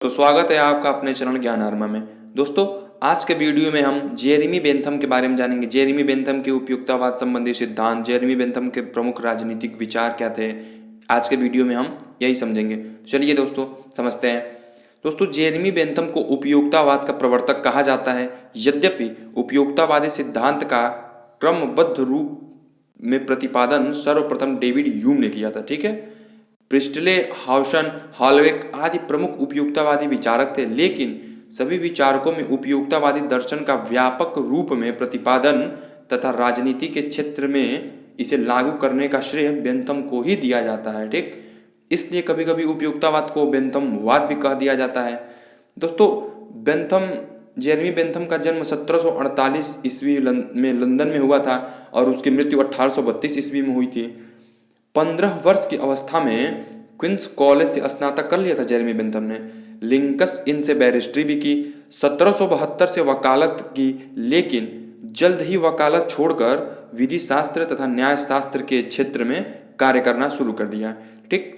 तो स्वागत है आपका अपने चैनल ज्ञान आर्मा में। दोस्तों, आज के वीडियो में हम जेरेमी बेंथम के बारे में जानेंगे। जेरेमी बेंथम के उपयुक्ततावाद संबंधी सिद्धांत, जेरेमी बेंथम के प्रमुख राजनीतिक विचार क्या थे, आज के वीडियो में हम यही समझेंगे। चलिए दोस्तों समझते हैं। दोस्तों, जेरेमी बेंथम को उपयुक्ततावाद का प्रवर्तक कहा जाता है। यद्यपि उपयुक्ततावादी सिद्धांत का क्रमबद्ध रूप में प्रतिपादन सर्वप्रथम डेविड ह्यूम ने किया था। ठीक है, प्रिस्टले, हाउसन, हॉलवेक आदि प्रमुख उपयुक्ततावादी विचारक थे, लेकिन सभी विचारकों में उपयुक्ततावादी दर्शन का व्यापक रूप में प्रतिपादन तथा राजनीति के क्षेत्र में इसे लागू करने का श्रेय बेंथम को ही दिया जाता है। ठीक, इसलिए कभी कभी उपयुक्ततावाद को बेंथमवाद भी कह दिया जाता है। दोस्तों, जेरेमी बेंथम का जन्म 1748 ईस्वी में लंदन में हुआ था और उसकी मृत्यु 1832 ईस्वी में हुई थी। 15 वर्ष की अवस्था में क्वींस कॉलेज से स्नातक कर लिया था जेरेमी बेंथम ने। लिंकस इन से बैरिस्ट्री भी की। 1772 से वकालत की, लेकिन जल्द ही वकालत छोड़कर विधि शास्त्र तथा न्याय शास्त्र के क्षेत्र में कार्य करना शुरू कर दिया। ठीक,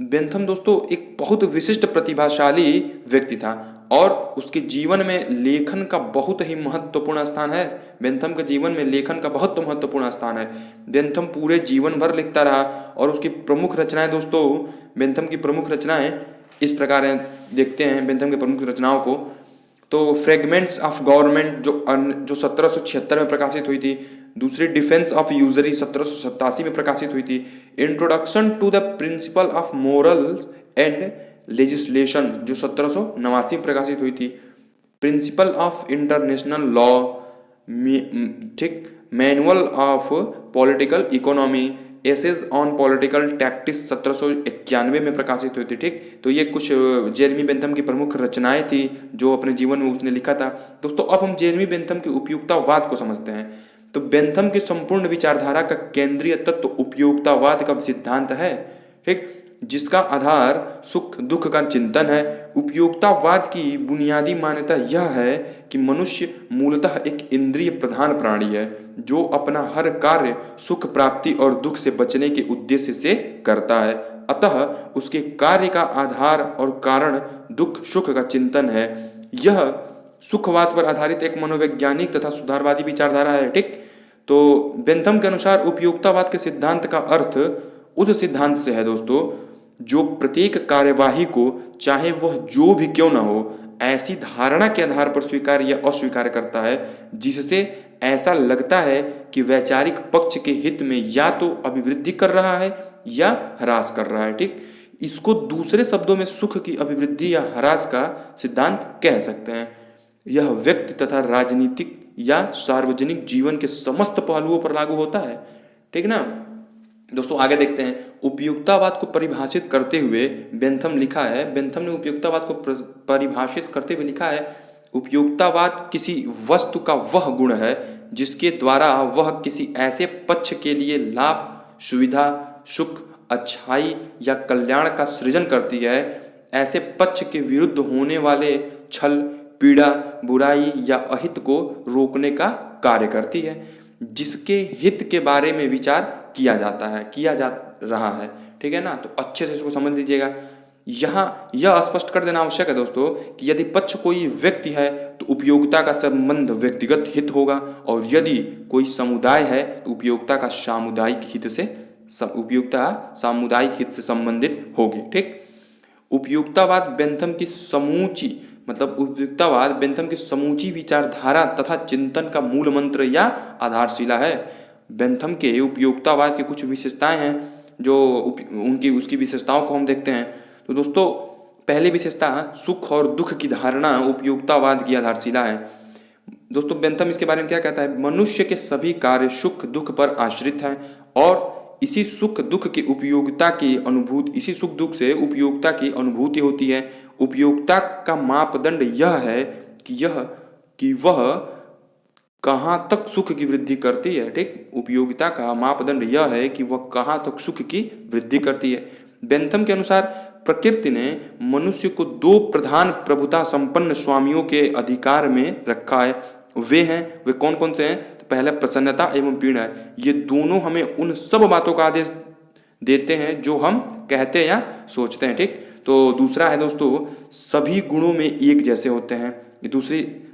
बेंथम दोस्तों एक बहुत विशिष्ट प्रतिभाशाली व्यक्ति था और उसके जीवन में लेखन का बहुत ही महत्वपूर्ण स्थान है। बेंथम के जीवन में लेखन का बहुत महत्वपूर्ण स्थान है। बेंथम पूरे जीवन भर लिखता रहा और उसकी प्रमुख रचनाएं दोस्तों, बेंथम की प्रमुख रचनाएं इस प्रकार हैं। देखते हैं बेंथम की प्रमुख रचनाओं को। तो फ्रेगमेंट्स ऑफ गवर्नमेंट जो 1776 में प्रकाशित हुई थी। दूसरी डिफेंस ऑफ यूजरी 1787 में प्रकाशित हुई थी। Introduction to the principle of morals and legislation जो 1789 में प्रकाशित हुई थी। प्रिंसिपल ऑफ इंटरनेशनल लॉ, ठीक, manual of political economy, essays on political tactics 1791 में प्रकाशित हुई थी। ठीक, तो ये कुछ जेरेमी बेंथम की प्रमुख रचनाएं थी जो अपने जीवन में उसने लिखा था। दोस्तों, अब हम जेरेमी बेंथम के उपयुक्ततावाद को समझते हैं। तो बेंथम की संपूर्ण विचारधारा का केंद्रीय तत्व उपयुक्ततावाद का सिद्धांत है। ठीक, जिसका आधार सुख दुख का चिंतन है। उपयुक्ततावाद की बुनियादी मान्यता यह है कि मनुष्य मूलतः एक इंद्रिय प्रधान प्राणी है जो अपना हर कार्य सुख प्राप्ति और दुख से बचने के उद्देश्य से करता है। अतः उसके कार्य का आधार और कारण दुख सुख का चिंतन है। यह सुखवाद पर आधारित एक मनोवैज्ञानिक तथा सुधारवादी विचारधारा है। ठीक, तो बेंथम के अनुसार उपयुक्ततावाद के सिद्धांत का अर्थ उस सिद्धांत से है दोस्तों जो प्रत्येक कार्यवाही को, चाहे वह जो भी क्यों ना हो, ऐसी धारणा के आधार पर स्वीकार या अस्वीकार करता है जिससे ऐसा लगता है कि वैचारिक पक्ष के हित में या तो अभिवृद्धि कर रहा है या ह्रास कर रहा है। ठीक, इसको दूसरे शब्दों में सुख की अभिवृद्धि या ह्रास का सिद्धांत कह सकते हैं। यह व्यक्ति तथा राजनीतिक या सार्वजनिक जीवन के समस्त पहलुओं पर लागू होता है। ठीक ना दोस्तों, आगे देखते हैं। उपयुक्ततावाद को परिभाषित करते हुए बेंथम ने उपयुक्ततावाद को परिभाषित करते हुए लिखा है, उपयुक्ततावाद किसी वस्तु का वह गुण है जिसके द्वारा वह किसी ऐसे पक्ष के लिए लाभ, सुविधा, सुख, अच्छाई या कल्याण का सृजन करती है, ऐसे पक्ष के विरुद्ध होने वाले छल, पीड़ा, बुराई या अहित को रोकने का कार्य करती है, जिसके हित के बारे में विचार किया जा रहा है। ठीक है ना, तो अच्छे से इसको समझ लीजिएगा। यहाँ यह स्पष्ट कर देना आवश्यक है दोस्तों कि यदि पक्ष कोई व्यक्ति है तो उपयोगिता का संबंध व्यक्तिगत हित होगा, और यदि कोई समुदाय है तो उपयोगिता सामुदायिक हित से संबंधित होगी। ठीक, उपयुक्ततावाद बेंथम की समूची विचारधारा तथा चिंतन का मूल मंत्र या आधारशिला है। बेंथम के उपयुक्ततावाद की कुछ विशेषताएं हैं जो उसकी विशेषताओं को हम देखते हैं। तो दोस्तों, पहली विशेषता सुख और दुख की धारणा उपयुक्ततावाद की आधारशिला है। दोस्तों, बेंथम इसके बारे में क्या कहता है, मनुष्य के सभी कार्य सुख दुख पर आश्रित हैं और इसी सुख दुख से उपयोगिता की अनुभूति होती है। उपयोगिता का मापदंड यह है कि वह कहाँ तक सुख की वृद्धि करती है। ठीक, उपयोगिता का मापदंड यह है कि वह कहाँ तक सुख की वृद्धि करती है। बेंथम के अनुसार प्रकृति ने मनुष्य को दो प्रधान प्रभुता संपन्न स्वामियों के अधिकार में रखा है। वे कौन कौन से हैं? तो पहले प्रसन्नता एवं पीड़ा है। ये दोनों हमें उन सब बातों का आदेश देते हैं जो हम कहते हैं या सोचते हैं। ठीक, तो दूसरा है दोस्तों, सभी गुणों में एक जैसे होते हैं। ये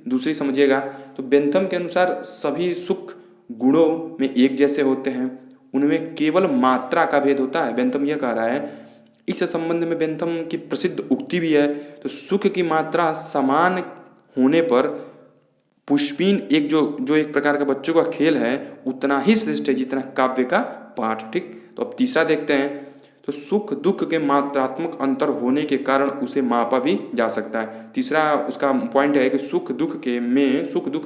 दूसरी समझिएगा। तो बेंथम के अनुसार सभी सुख गुणों में एक जैसे होते हैं, उनमें केवल मात्रा का भेद होता है। बेंथम यह कह रहा है। इस संबंध में बेंथम की प्रसिद्ध उक्ति भी है। तो सुख की मात्रा समान होने पर पुष्पिन एक जो एक प्रकार का बच्चों का खेल है उतना ही श्रेष्ठ है जितना काव्य का पाठ। ठीक, तो अब तीसरा देखते हैं। तो सुख दुख के मात्रात्मक अंतर होने के कारण उसे मापा भी जा सकता है। तीसरा उसका पॉइंट है कि सुख दुख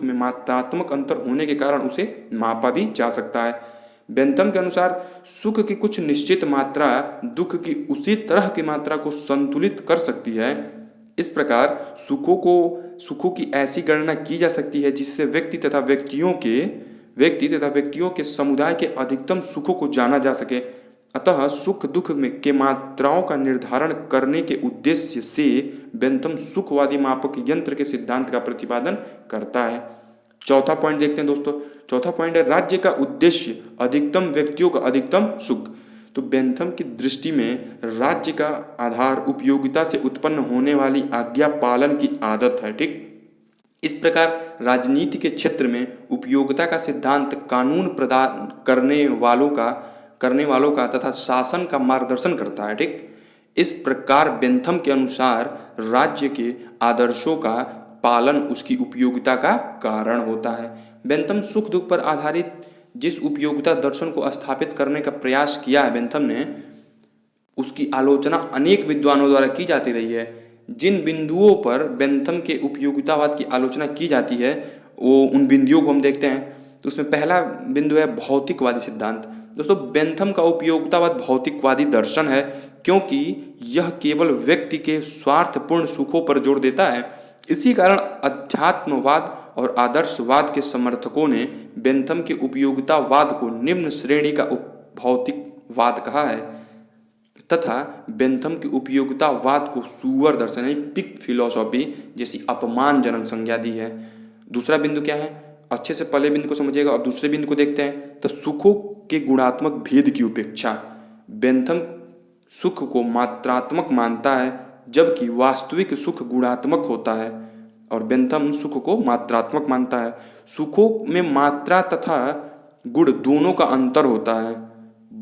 में मात्रात्मक अंतर होने के कारण उसे मापा भी जा सकता है। बेंथम के अनुसार सुख की कुछ निश्चित मात्रा दुख की उसी तरह की मात्रा को संतुलित कर सकती है। इस प्रकार सुखों की ऐसी गणना की जा सकती है जिससे व्यक्ति तथा व्यक्तियों के समुदाय के अधिकतम सुखों को जाना जा सके। अतः सुख दुख में के मात्राओं का निर्धारण करने के उद्देश्य से बेंथम सुखवादी मापक यंत्र के सिद्धांत का प्रतिपादन करता है। चौथा पॉइंट देखते हैं दोस्तों। चौथा पॉइंट है राज्य का उद्देश्य अधिकतम व्यक्तियों का अधिकतम सुख। तो बेंथम की दृष्टि में राज्य का आधार उपयोगिता से उत्पन्न होने वाली आज्ञा पालन की आदत है। ठीक, इस प्रकार राजनीति के क्षेत्र में उपयोगिता का सिद्धांत कानून प्रदान करने वालों का तथा शासन का मार्गदर्शन करता है। ठीक, इस प्रकार बेंथम के अनुसार राज्य के आदर्शों का पालन उसकी उपयोगिता का कारण होता है। बेंथम सुख दुख पर आधारित जिस उपयोगिता दर्शन को स्थापित करने का प्रयास किया है बेंथम ने, उसकी आलोचना अनेक विद्वानों द्वारा की जाती रही है। जिन बिंदुओं पर बेंथम के उपयोगितावाद की आलोचना की जाती है वो उन बिंदुओं को हम देखते हैं। तो उसमें पहला बिंदु है भौतिकवादी सिद्धांत। दोस्तों, बेंथम का उपयोगितावाद भौतिकवादी दर्शन है क्योंकि यह केवल व्यक्ति के स्वार्थपूर्ण सुखों पर जोर देता है। इसी कारण अध्यात्मवाद और आदर्शवाद के समर्थकों ने बेंथम के उपयोगितावाद को निम्न श्रेणी का भौतिकवाद कहा है तथा बेंथम के उपयोगितावाद को सुअर दर्शन यानी पिग फिलॉसफी जैसी अपमानजनक संज्ञा दी है। दूसरा बिंदु क्या है, अच्छे से पहले बिंदु को समझिएगा और दूसरे बिंदु को देखते हैं। तो सुखों के गुणात्मक भेद की उपेक्षा। बेंथम सुख को मात्रात्मक मानता है जबकि वास्तविक सुख गुणात्मक होता है, और बेंथम सुख को मात्रात्मक मानता है। सुखों में मात्रा तथा गुण दोनों का अंतर होता है।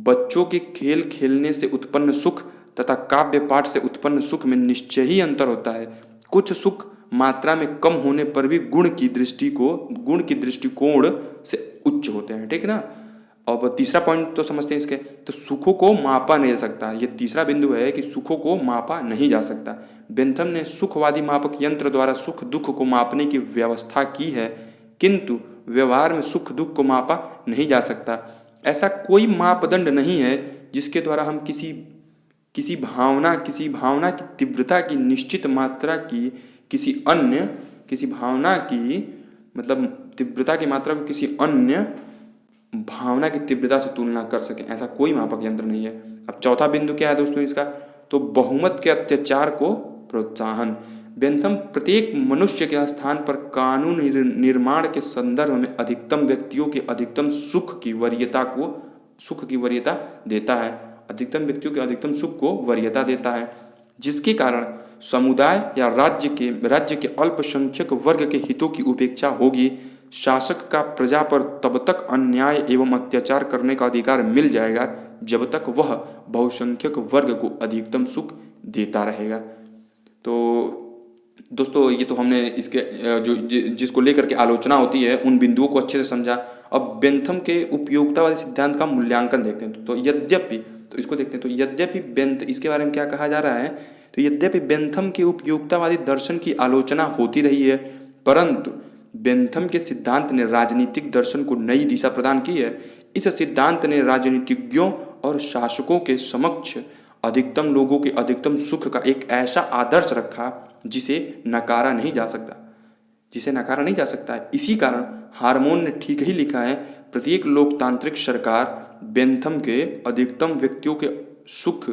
बच्चों के खेल खेलने से उत्पन्न सुख तथा काव्य पाठ से उत्पन्न सुख में निश्चय ही अंतर होता है। कुछ सुख मात्रा में कम होने पर भी गुण की दृष्टिकोण से उच्च होते हैं। ठीक है ना। अब तीसरा पॉइंट तो समझते हैं इसके। तो सुखों को मापा नहीं जा सकता। ये तीसरा बिंदु है कि सुखों को मापा नहीं जा सकता। बेंथम ने सुखवादी मापक यंत्र द्वारा सुख दुख को मापने की व्यवस्था की है, किंतु व्यवहार में सुख दुख को मापा नहीं जा सकता। ऐसा कोई मापदंड नहीं है जिसके द्वारा हम किसी भावना की तीव्रता की निश्चित मात्रा की किसी भावना की मतलब तीव्रता की मात्रा को किसी अन्य भावना की तीव्रता से तुलना कर सके। ऐसा कोई मापक यंत्र नहीं है। अब चौथा बिंदु क्या है दोस्तों इसका, तो बहुमत के अत्याचार को प्रोत्साहन। बेंथम प्रत्येक मनुष्य के स्थान पर कानून निर्माण के संदर्भ में अधिकतम व्यक्तियों के अधिकतम सुख की वरीयता देता है। अधिकतम व्यक्तियों के अधिकतम सुख को वरीयता देता है, जिसके कारण समुदाय या राज्य के अल्पसंख्यक वर्ग के हितों की उपेक्षा होगी। शासक का प्रजा पर तब तक अन्याय एवं अत्याचार करने का अधिकार मिल जाएगा जब तक वह बहुसंख्यक वर्ग को अधिकतम सुख देता रहेगा। तो दोस्तों, ये तो हमने इसके जिसको लेकर के आलोचना होती है उन बिंदुओं को अच्छे से समझा। अब बेंथम के उपयोगितावादी सिद्धांत का मूल्यांकन देखते हैं। तो इसको देखते हैं। तो यद्यपि इसके बारे में क्या कहा जा रहा है, तो यद्यपि बेंथम के उपयोगितावादी दर्शन की आलोचना होती रही है, परंतु बेंथम के सिद्धांत ने राजनीतिक दर्शन को नई दिशा प्रदान की है। इस सिद्धांत ने राजनीतिज्ञों और शासकों के समक्ष अधिकतम लोगों के अधिकतम सुख का एक ऐसा आदर्श रखा जिसे नकारा नहीं जा सकता है। इसी कारण हार्मोन ने ठीक ही लिखा है, प्रत्येक लोकतांत्रिक सरकार बेंथम के अधिकतम व्यक्तियों के सुख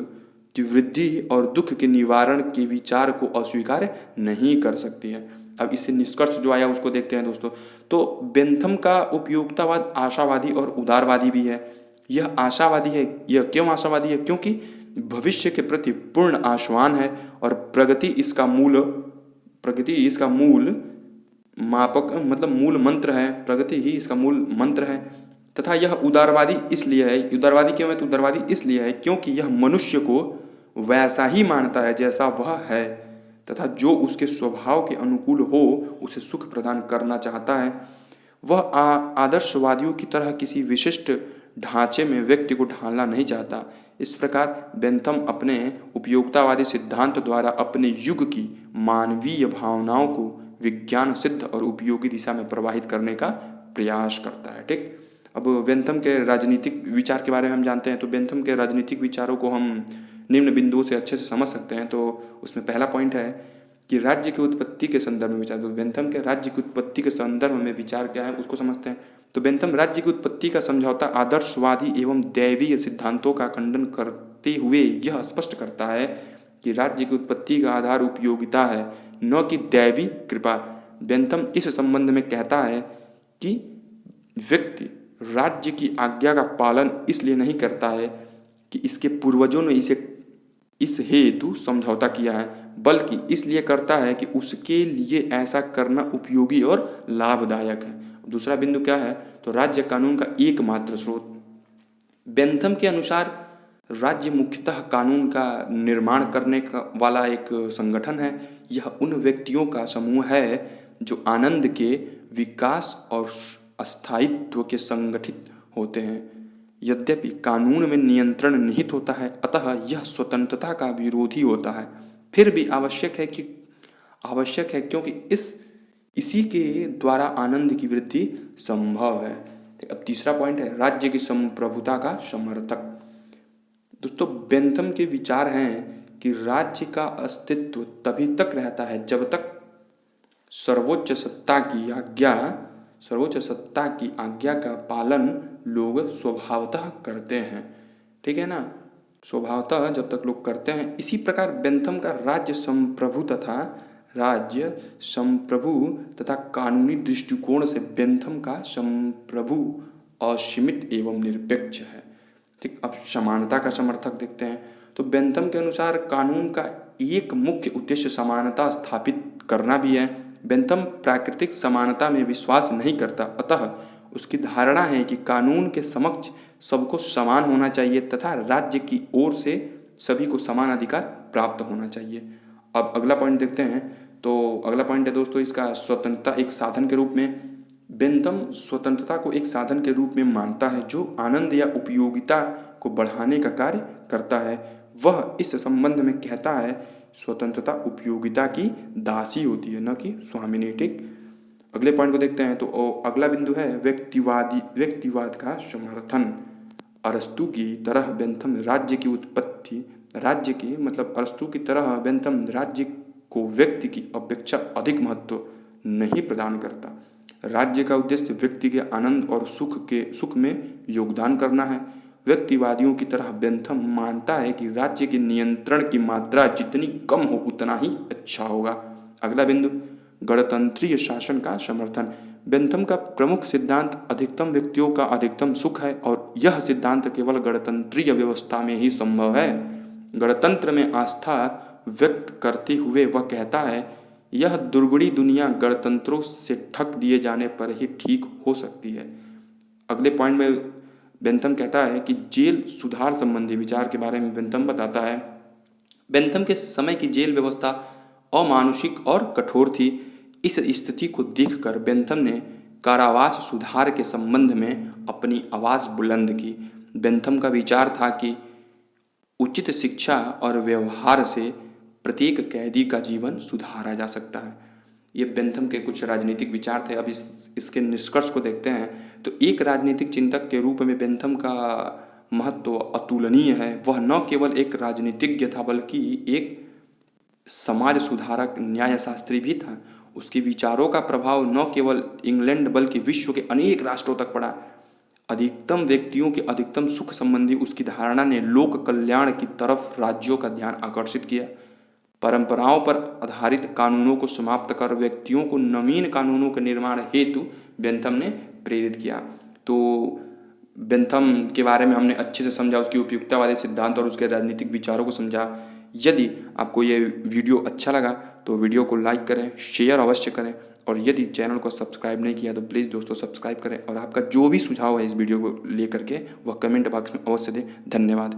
की वृद्धि और दुख के निवारण के विचार को अस्वीकार नहीं कर सकती है। अब इससे निष्कर्ष जो आया उसको देखते हैं दोस्तों। तो बेंथम का उपयोगितावाद आशावादी और उदारवादी भी है। यह आशावादी है। यह क्यों आशावादी है? क्योंकि भविष्य के प्रति पूर्ण आश्वान है और प्रगति इसका मूल मापक मतलब मूल मंत्र है। प्रगति ही इसका मूल मंत्र है तथा यह उदारवादी क्यों है? तो उदारवादी इसलिए है क्योंकि यह मनुष्य को वैसा ही मानता है जैसा वह है तथा जो उसके स्वभाव के अनुकूल हो उसे सुख प्रदान करना चाहता है। वह आदर्शवादियों की तरह किसी विशिष्ट ढांचे में व्यक्ति को ढालना नहीं चाहता। इस प्रकार बेंथम अपने उपयोगितावादी सिद्धांत द्वारा अपने युग की मानवीय भावनाओं को विज्ञान सिद्ध और उपयोगी दिशा में प्रवाहित करने का प्रयास करता है। ठीक, अब बेंथम के राजनीतिक विचार के बारे में हम जानते हैं। तो बेंथम के राजनीतिक विचारों को हम निम्न बिंदुओं से अच्छे से समझ सकते हैं। तो उसमें पहला पॉइंट है कि राज्य की उत्पत्ति के संदर्भ में विचार। तो बेंथम के राज्य की उत्पत्ति के संदर्भ में विचार क्या है उसको समझते हैं। तो बेंथम राज्य की उत्पत्ति का समझौता आदर्शवादी एवं दैवीय सिद्धांतों का खंडन करते हुए यह स्पष्ट करता है कि राज्य की उत्पत्ति का आधार उपयोगिता है, न कि दैवी कृपा। बेंथम इस संबंध में कहता है कि व्यक्ति राज्य की आज्ञा का पालन इसलिए नहीं करता है कि इसके पूर्वजों ने इस हेतु समझौता किया है, बल्कि इसलिए करता है कि उसके लिए ऐसा करना उपयोगी और लाभदायक है। दूसरा बिंदु क्या है? तो राज्य कानून का एकमात्र स्रोत। बेंथम के अनुसार राज्य मुख्यतः कानून का निर्माण करने वाला एक संगठन है। यह उन व्यक्तियों का समूह है जो आनंद के विकास और स्थायित्व के संगठित होते हैं। यद्यपि कानून में नियंत्रण निहित होता है, अतः यह स्वतंत्रता का विरोधी होता है, फिर भी आवश्यक है क्योंकि इसी के द्वारा आनंद की वृद्धि संभव है। अब तीसरा पॉइंट है राज्य की संप्रभुता का समर्थक। दोस्तों, बेंथम के विचार हैं कि राज्य का अस्तित्व तभी तक रहता है जब तक सर्वोच्च सत्ता की आज्ञा का पालन लोग स्वभावतः करते हैं। ठीक है ना, स्वभावतः जब तक लोग करते हैं। इसी प्रकार बेंथम का राज्य संप्रभु तथा कानूनी दृष्टिकोण से बेंथम का संप्रभु असीमित एवं निरपेक्ष है। ठीक, अब समानता का समर्थक देखते हैं। तो बेंथम के अनुसार कानून का एक मुख्य उद्देश्य समानता स्थापित करना भी है। बेंथम प्राकृतिक समानता में विश्वास नहीं करता, अतः उसकी धारणा है कि कानून के समक्ष सबको समान होना चाहिए तथा राज्य की ओर से सभी को समान अधिकार प्राप्त होना चाहिए। अब अगला पॉइंट देखते हैं। तो अगला पॉइंट है दोस्तों इसका स्वतंत्रता एक साधन के रूप में। बेंथम स्वतंत्रता को एक साधन के रूप में मानता है जो आनंद या उपयोगिता को बढ़ाने का कार्य करता है। वह इस संबंध में कहता है स्वतंत्रता उपयोगिता की दासी होती है, न कि स्वामिनी। ठीक, अगले पॉइंट को देखते हैं। तो अगला बिंदु है व्यक्तिवाद का समर्थन। अरस्तु की तरह बेंथम राज्य को व्यक्ति की अपेक्षा अधिक महत्व नहीं प्रदान करता। राज्य का उद्देश्य व्यक्ति के आनंद और सुख में योगदान करना है। व्यक्तिवादियों की तरह बेंथम मानता है कि राज्य के नियंत्रण की मात्रा जितनी कम हो उतना ही अच्छा होगा। अगला बिंदु गणतंत्रीय शासन का समर्थन। बेंथम का प्रमुख सिद्धांत अधिकतम व्यक्तियों का अधिकतम सुख है और यह सिद्धांत केवल गणतंत्रीय व्यवस्था में ही संभव है। गणतंत्र में आस्था व्यक्त करते हुए वह कहता है यह दुर्गुणी दुनिया गणतंत्रों से ठग दिए जाने पर ही ठीक हो सकती है। अगले पॉइंट में बेंथम कहता है कि जेल सुधार संबंधी विचार के बारे में बेंथम बताता है। बेंथम के समय की जेल व्यवस्था अमानुषिक और कठोर थी। इस स्थिति को देखकर बेंथम ने कारावास सुधार के संबंध में अपनी आवाज़ बुलंद की। बेंथम का विचार था कि उचित शिक्षा और व्यवहार से प्रत्येक कैदी का जीवन सुधारा जा सकता है। ये बेंथम के कुछ राजनीतिक विचार थे। अब इसके निष्कर्ष को देखते हैं। तो एक राजनीतिक चिंतक के रूप में बेंथम का महत्व अतुलनीय है। वह न केवल एक राजनीतिज्ञ था बल्कि एक समाज सुधारक न्यायशास्त्री भी था। उसके विचारों का प्रभाव न केवल इंग्लैंड बल्कि विश्व के अनेक राष्ट्रों तक पड़ा। अधिकतम व्यक्तियों के अधिकतम सुख संबंधी उसकी धारणा ने लोक कल्याण की तरफ राज्यों का ध्यान आकर्षित किया। परंपराओं पर आधारित कानूनों को समाप्त कर व्यक्तियों को नवीन कानूनों के निर्माण हेतु बेंथम ने प्रेरित किया। तो बेंथम के बारे में हमने अच्छे से समझा, उसकी उपयुक्तावादी सिद्धांत और उसके राजनीतिक विचारों को समझा। यदि आपको ये वीडियो अच्छा लगा तो वीडियो को लाइक करें, शेयर अवश्य करें, और यदि चैनल को सब्सक्राइब नहीं किया तो प्लीज़ दोस्तों सब्सक्राइब करें, और आपका जो भी सुझाव है इस वीडियो को लेकर के वह कमेंट बॉक्स में अवश्य दें। धन्यवाद।